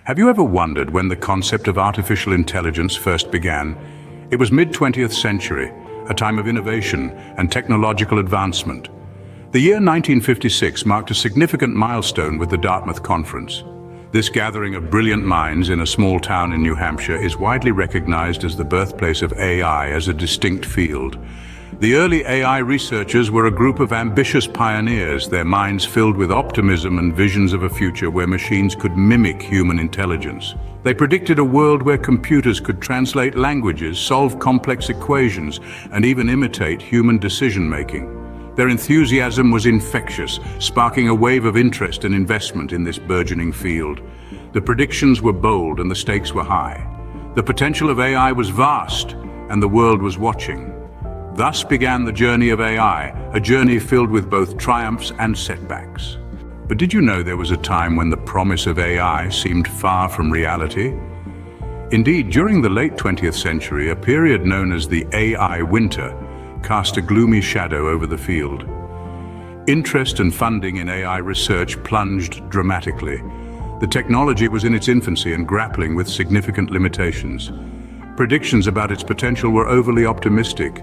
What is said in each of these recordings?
Have you ever wondered when the concept of artificial intelligence first began? It was mid-20th century, a time of innovation and technological advancement. The year 1956 marked a significant milestone with the Dartmouth Conference. This gathering of brilliant minds in a small town in New Hampshire is widely recognized as the birthplace of AI as a distinct field. The early AI researchers were a group of ambitious pioneers, their minds filled with optimism and visions of a future where machines could mimic human intelligence. They predicted a world where computers could translate languages, solve complex equations, and even imitate human decision-making. Their enthusiasm was infectious, sparking a wave of interest and investment in this burgeoning field. The predictions were bold and the stakes were high. The potential of AI was vast, and the world was watching. Thus began the journey of AI, a journey filled with both triumphs and setbacks. But did you know there was a time when the promise of AI seemed far from reality? Indeed, during the late 20th century, a period known as the AI winter cast a gloomy shadow over the field. Interest and funding in AI research plunged dramatically. The technology was in its infancy and grappling with significant limitations. Predictions about its potential were overly optimistic,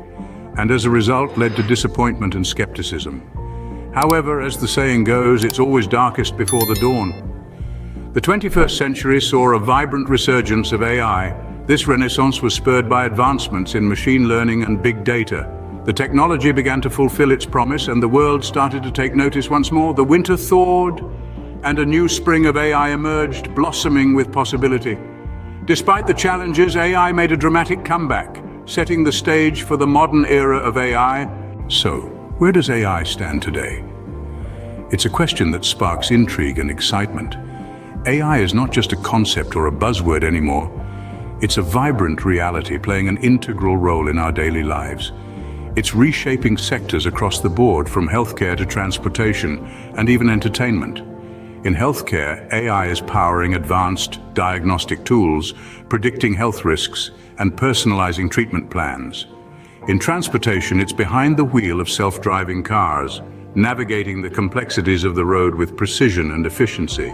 and as a result led to disappointment and skepticism. However, as the saying goes, it's always darkest before the dawn. The 21st century saw a vibrant resurgence of AI. This renaissance was spurred by advancements in machine learning and big data. The technology began to fulfill its promise, and the world started to take notice once more. The winter thawed, and a new spring of AI emerged, blossoming with possibility. Despite the challenges, AI made a dramatic comeback, setting the stage for the modern era of AI. So, where does AI stand today? It's a question that sparks intrigue and excitement. AI is not just a concept or a buzzword anymore. It's a vibrant reality playing an integral role in our daily lives. It's reshaping sectors across the board, from healthcare to transportation and even entertainment. In healthcare, AI is powering advanced diagnostic tools, predicting health risks, and personalizing treatment plans. In transportation, it's behind the wheel of self-driving cars, navigating the complexities of the road with precision and efficiency.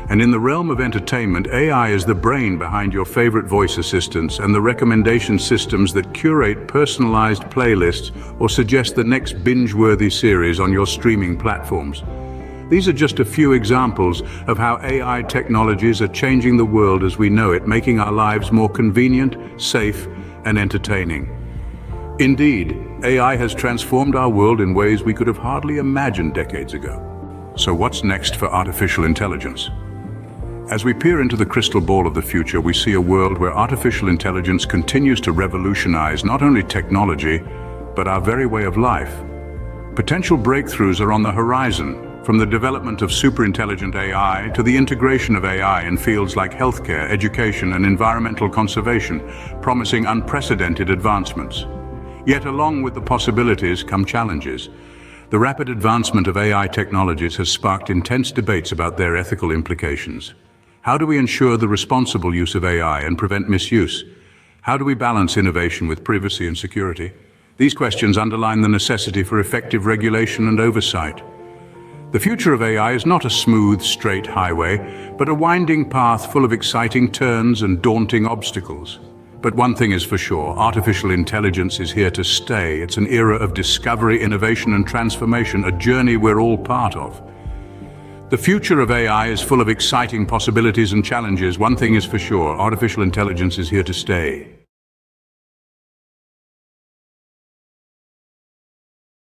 And in the realm of entertainment, AI is the brain behind your favorite voice assistants and the recommendation systems that curate personalized playlists or suggest the next binge-worthy series on your streaming platforms. These are just a few examples of how AI technologies are changing the world as we know it, making our lives more convenient, safe, and entertaining. Indeed, AI has transformed our world in ways we could have hardly imagined decades ago. So what's next for artificial intelligence? As we peer into the crystal ball of the future, we see a world where artificial intelligence continues to revolutionize not only technology, but our very way of life. Potential breakthroughs are on the horizon, from the development of superintelligent AI to the integration of AI in fields like healthcare, education, and environmental conservation, promising unprecedented advancements. Yet along with the possibilities come challenges. The rapid advancement of AI technologies has sparked intense debates about their ethical implications. How do we ensure the responsible use of AI and prevent misuse? How do we balance innovation with privacy and security? These questions underline the necessity for effective regulation and oversight. The future of AI is not a smooth, straight highway, but a winding path full of exciting turns and daunting obstacles. But one thing is for sure, artificial intelligence is here to stay. It's an era of discovery, innovation, and transformation, a journey we're all part of. The future of AI is full of exciting possibilities and challenges. One thing is for sure, artificial intelligence is here to stay.